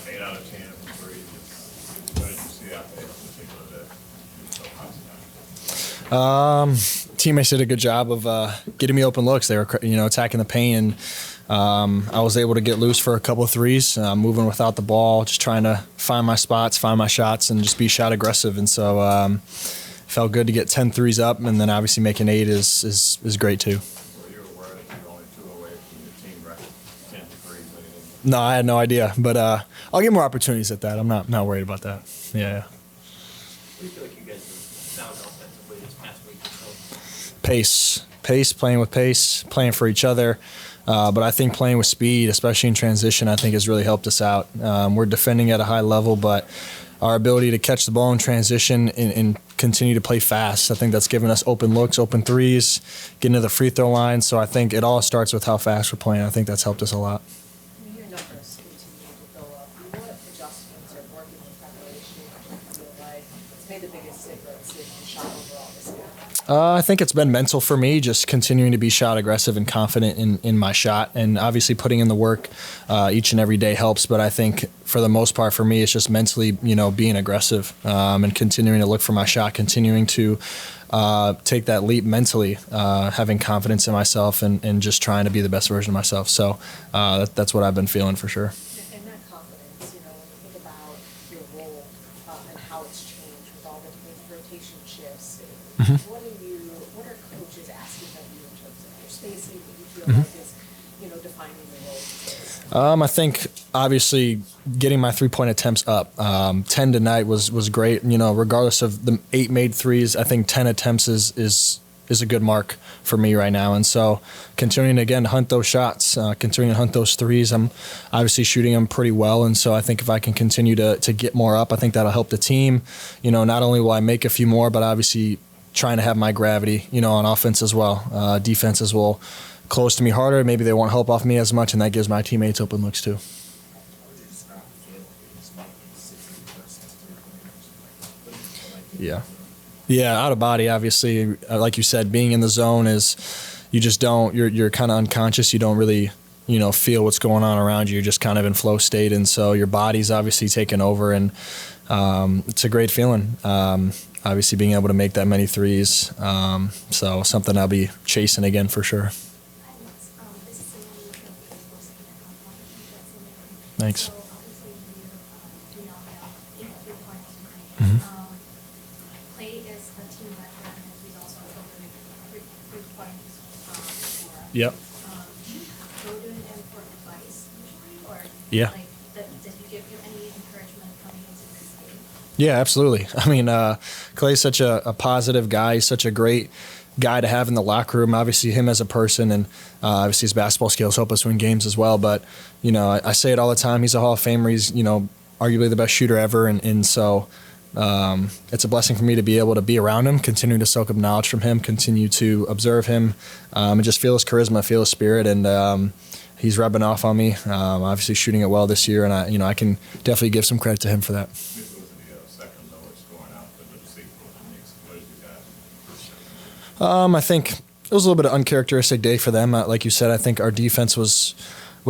8 out of 10 from three. What did you see out there in particular that you were so positive? Teammates did a good job of getting me open looks. They were, attacking the paint, and I was able to get loose for a couple of threes, moving without the ball, just trying to find my spots, find my shots, and just be shot aggressive. And so felt good to get 10 threes up, and then obviously making 8 is great too. Were you aware that you were only 2 away from your team record, 10 threes? No, I had no idea, but I'll get more opportunities at that. I'm not worried about that. Yeah. What do you feel like you guys have found offensively this past week or so? Pace, playing with pace, playing for each other. But I think playing with speed, especially in transition, I think has really helped us out. We're defending at a high level, but our ability to catch the ball in transition and continue to play fast, I think that's given us open looks, open threes, getting to the free throw line. So I think it all starts with how fast we're playing. I think that's helped us a lot. Your numbers continue to go up. What adjustments are working in preparation do you feel like it's made the biggest difference in your shot overall this year? I think it's been mental for me, just continuing to be shot aggressive and confident in my shot. And obviously putting in the work each and every day helps. But I think for the most part for me, it's just mentally, being aggressive and continuing to look for my shot, continuing to take that leap mentally, having confidence in myself and just trying to be the best version of myself. So that's what I've been feeling for sure. And that confidence, when you think about your role and how it's changed with all the different rotation shifts, what are coaches asking of you in terms of your spacing? What you feel like is, defining your role? I think obviously getting my 3-point attempts up. 10 tonight was great. Regardless of the 8 made threes, I think 10 attempts is a good mark for me right now. And so continuing again to hunt those shots, continuing to hunt those threes. I'm obviously shooting them pretty well. And so I think if I can continue to get more up, I think that'll help the team. Not only will I make a few more, but obviously trying to have my gravity, on offense as well. Defenses will close to me harder. Maybe they won't help off me as much, and that gives my teammates open looks too. Yeah, out of body, obviously. Like you said, being in the zone is, you just don't, you're kind of unconscious. You don't really, feel what's going on around you. You're just kind of in flow state. And so your body's obviously taken over, and it's a great feeling. Obviously being able to make that many threes. So something I'll be chasing again for sure. Thanks. Clay is a team veteran, and he's also opening 3 points for us. Yep. Go to him for advice usually, or Yeah. Did he give you any encouragement coming into this game? Yeah, absolutely. I mean, Clay's such a positive guy. He's such a great guy to have in the locker room. Obviously, him as a person, and obviously his basketball skills help us win games as well. But, I say it all the time. He's a Hall of Famer. He's, arguably the best shooter ever. And so it's a blessing for me to be able to be around him, continue to soak up knowledge from him, continue to observe him, and just feel his charisma, feel his spirit. And he's rubbing off on me, obviously shooting it well this year. And, I can definitely give some credit to him for that. This was the second lowest scoring output of the season for the Knicks. What did you guys? I think it was a little bit of uncharacteristic day for them. Like you said, I think our defense was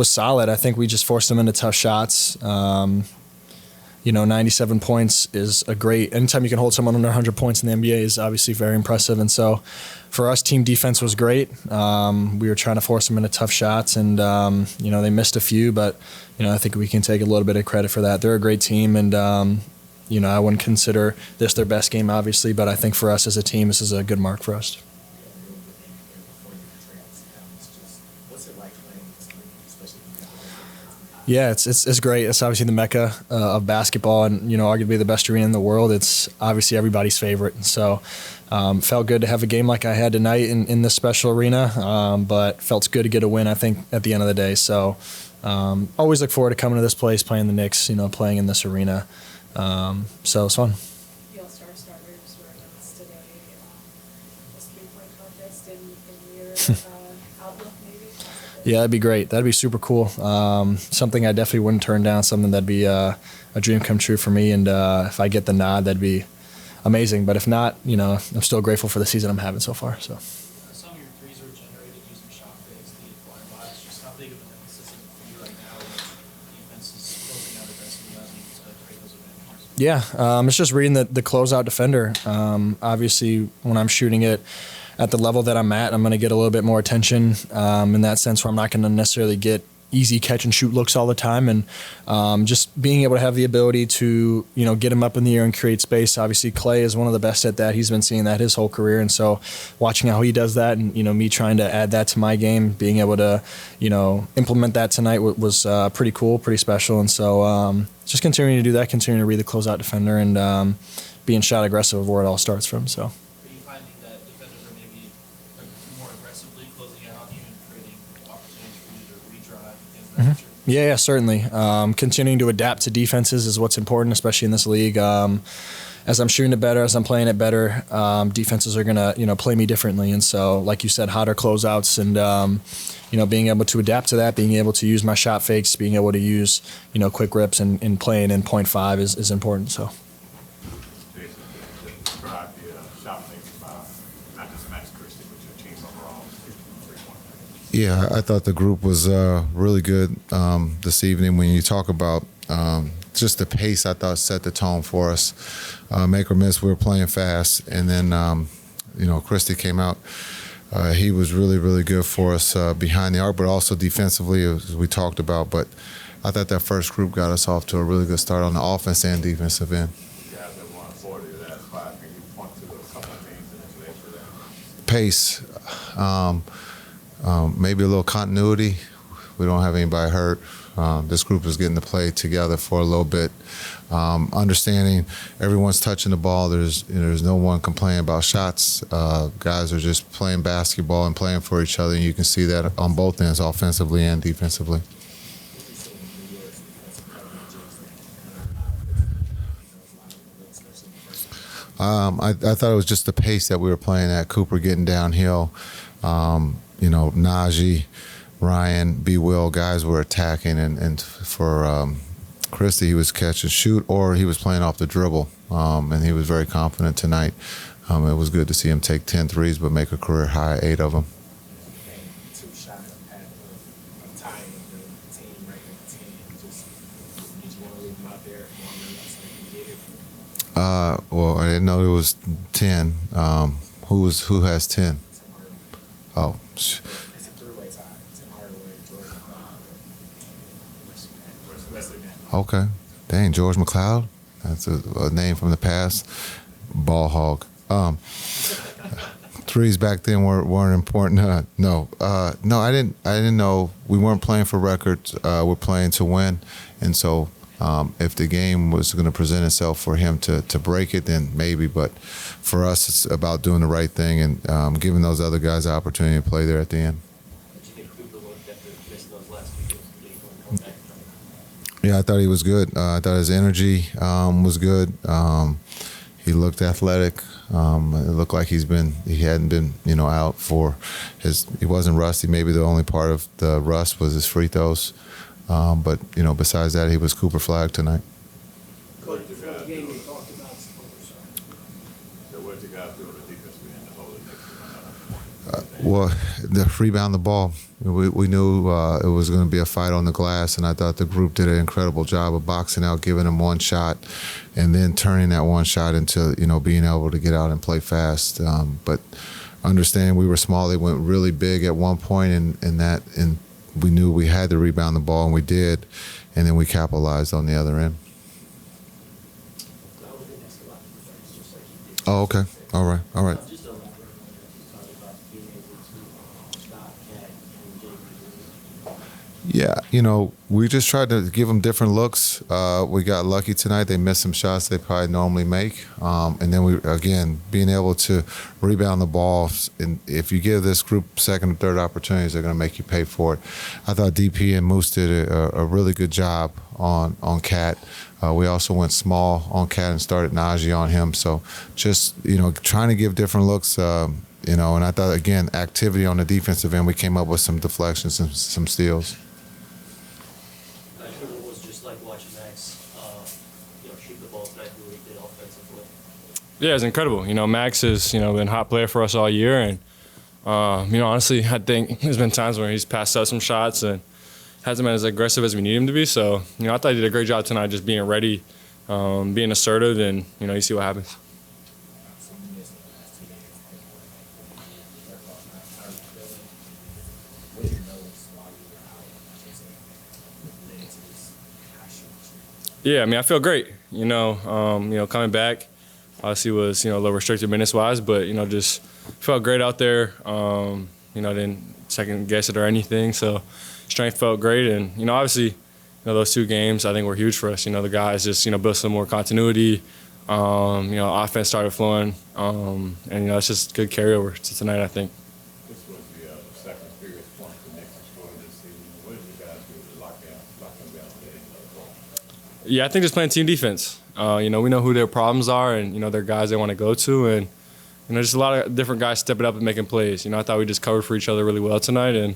solid. I think we just forced them into tough shots. 97 points is a great – anytime you can hold someone under 100 points in the NBA is obviously very impressive. And so for us, team defense was great. We were trying to force them into tough shots, and, they missed a few. But, I think we can take a little bit of credit for that. They're a great team, and, I wouldn't consider this their best game, obviously. But I think for us as a team, this is a good mark for us. Yeah, it's great. It's obviously the mecca of basketball, and arguably the best arena in the world. It's obviously everybody's favorite, and so felt good to have a game like I had tonight in this special arena. But felt good to get a win, I think, at the end of the day. So always look forward to coming to this place, playing the Knicks, playing in this arena. So it's fun. The All-Star starters were announced today. This 3-point contest in your outlook, maybe? Yeah, that'd be great. That'd be super cool. Something I definitely wouldn't turn down. Something that'd be a dream come true for me. And if I get the nod, that'd be amazing. But if not, I'm still grateful for the season I'm having so far. So. Some of your threes were generated using shot fakes, the flying box. Just how big of an emphasis is it for you right now when defense is closing out Yeah, it's just reading the closeout defender. Obviously, when I'm shooting it at the level that I'm at, I'm going to get a little bit more attention in that sense where I'm not going to necessarily get easy catch and shoot looks all the time, and just being able to have the ability to get him up in the air and create space. Obviously, Clay is one of the best at that. He's been seeing that his whole career, and so watching how he does that, and me trying to add that to my game, being able to implement that tonight was pretty cool, pretty special, and so just continuing to do that, continuing to read the closeout defender, and being shot aggressive of where it all starts from. So. Are you finding that defenders are maybe more aggressively closing out on you and creating opportunities for you to redrive things of that nature? Yeah, certainly. Continuing to adapt to defenses is what's important, especially in this league. As I'm shooting it better, as I'm playing it better, defenses are gonna play me differently. And so, like you said, hotter closeouts, and being able to adapt to that, being able to use my shot fakes, being able to use quick rips, and playing in 0.5 is important. So. Jason, to describe the shot fakes by not just Max Christie, but your team overall. 3-point. Yeah, I thought the group was really good this evening. When you talk about just the pace, I thought set the tone for us. Make or miss, we were playing fast, and then Christie came out. He was really, really good for us behind the arc, but also defensively, as we talked about. But I thought that first group got us off to a really good start on the offense and defensive end. You guys have won 40 of that 5. Can you point to a couple of things that led to that? Pace, maybe a little continuity. We don't have anybody hurt. This group is getting to play together for a little bit. Understanding everyone's touching the ball. There's no one complaining about shots. Guys are just playing basketball and playing for each other, and you can see that on both ends, offensively and defensively. I thought it was just the pace that we were playing at. Cooper getting downhill. Najee, Ryan, B. Will, guys were attacking, and for Christie, he was catch and shoot, or he was playing off the dribble, and he was very confident tonight. It was good to see him take 10 threes, but make a career high 8 of them. Two shots of tying the team, breaking the team. Just did you want to leave them out there? Well, I didn't know it was 10. Who has 10? Oh. It's a three-way tie. Tim Hardaway, George McLeod. Okay. Dang, George McLeod. That's a name from the past. Ball hog. Threes back then weren't important. No, I didn't know. We weren't playing for records. We're playing to win, and so if the game was going to present itself for him to break it, then maybe. But for us, it's about doing the right thing and giving those other guys the opportunity to play there at the end. Did you think Cooper looked after missing those last two games? Did he come back from it? Yeah, I thought he was good. I thought his energy was good. He looked athletic. It looked like he hadn't been, out for he wasn't rusty. Maybe the only part of the rust was his free throws. But besides that, he was Cooper Flag tonight. What did you guys do? What did you guys do on the defensive end to hold it next to Well, the rebound the ball. We knew it was going to be a fight on the glass, and I thought the group did an incredible job of boxing out, giving them one shot, and then turning that one shot into being able to get out and play fast. But understanding we were small, they went really big at one point, and we knew we had to rebound the ball, and we did, and then we capitalized on the other end. Oh, okay. All right. Just elaborate on that. You talked about being able to stop Cat and JB. Yeah, we just tried to give them different looks. We got lucky tonight. They missed some shots they probably normally make. And then we, again, being able to rebound the ball. And if you give this group second and third opportunities, they're going to make you pay for it. I thought DP and Moose did a really good job on Cat. We also went small on Cat and started Najee on him. So just, trying to give different looks, and I thought, again, activity on the defensive end, we came up with some deflections and some steals. What was just like watching Max, shoot the ball tonight, do what he did offensively? Yeah, it's incredible. Max has, been a hot player for us all year. And, honestly, I think there's been times where he's passed up some shots and hasn't been as aggressive as we need him to be. So, I thought he did a great job tonight just being ready being assertive, and you see what happens. So you missed the last 2 games. Their fault, not feeling. What did you notice while you were out? I should say, related to this high shooting? Yeah, I mean, I feel great. Coming back, obviously was a little restricted minutes wise, but just felt great out there. Didn't second guess it or anything. So strength felt great, and obviously, those 2 games I think were huge for us. The guys just built some more continuity. Offense started flowing, and it's just good carryover to tonight, I think. This was the second biggest point the Knicks have scored this season. What did you guys do to lock them down today in the goal? Yeah, I think just playing team defense. We know who their problems are, and their guys they want to go to, and just a lot of different guys stepping up and making plays. I thought we just covered for each other really well tonight, and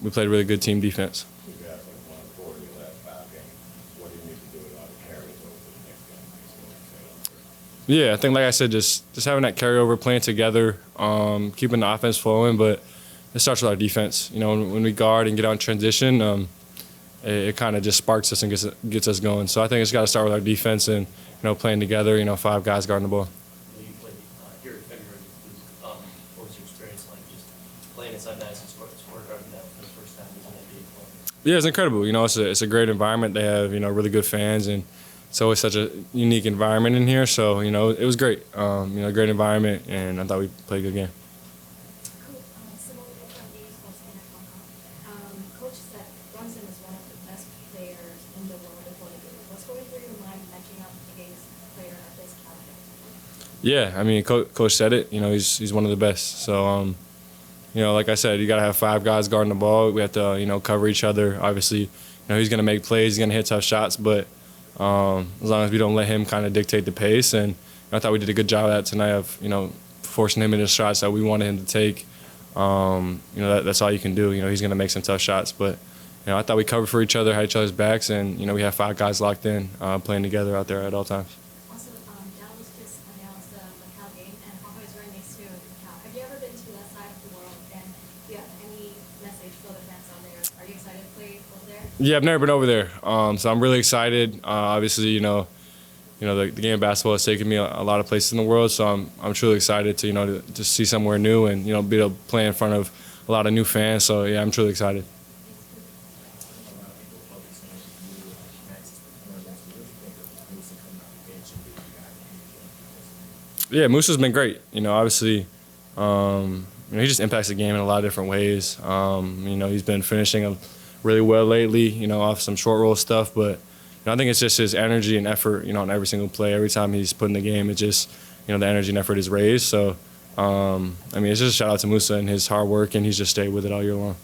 we played really good team defense. You guys have won 4 of your last 5 games. What do you need to do in order to carry it over to the next game? Yeah, I think like I said, just having that carryover, playing together, keeping the offense flowing, but it starts with our defense. When we guard and get out in transition, it kind of just sparks us and gets us going. So I think it's got to start with our defense and playing together. 5 guys guarding the ball. You played here in February. What was your experience like just playing inside Madison Square Garden now for the first time as an NBA player? Yeah, it's incredible. It's a great environment. They have really good fans, and it's always such a unique environment in here. So it was great. Great environment, and I thought we played a good game. Cool. Similarly from ESPN.com, Coach said Brunson is one of the best players in the world at volleyball. What's going through your mind matching up against a player of this caliber? Yeah, I mean, Coach said it. He's one of the best. So, like I said, you got to have 5 guys guarding the ball. We have to, cover each other. Obviously, he's going to make plays. He's going to hit tough shots. But as long as we don't let him kind of dictate the pace, and I thought we did a good job of that tonight of, forcing him into shots that we wanted him to take. That's all you can do. He's going to make some tough shots. But, I thought we covered for each other, had each other's backs, and, we have 5 guys locked in, playing together out there at all times. Also, Dallas just announced the Macau game, and Hong Kong is right next to Macau. Have you ever been to that side of the world, and do you have any message for the fans out there? Are you excited to play over there? Yeah, I've never been over there, so I'm really excited. Obviously, the game of basketball has taken me a lot of places in the world, so I'm truly excited to to see somewhere new and be able to play in front of a lot of new fans. So yeah, I'm truly excited. Yeah, Moose has been great. Obviously, he just impacts the game in a lot of different ways. He's been finishing really well lately, off some short roll stuff. But I think it's just his energy and effort, on every single play. Every time he's put in the game, it just, the energy and effort is raised. So, it's just a shout out to Musa and his hard work, and he's just stayed with it all year long.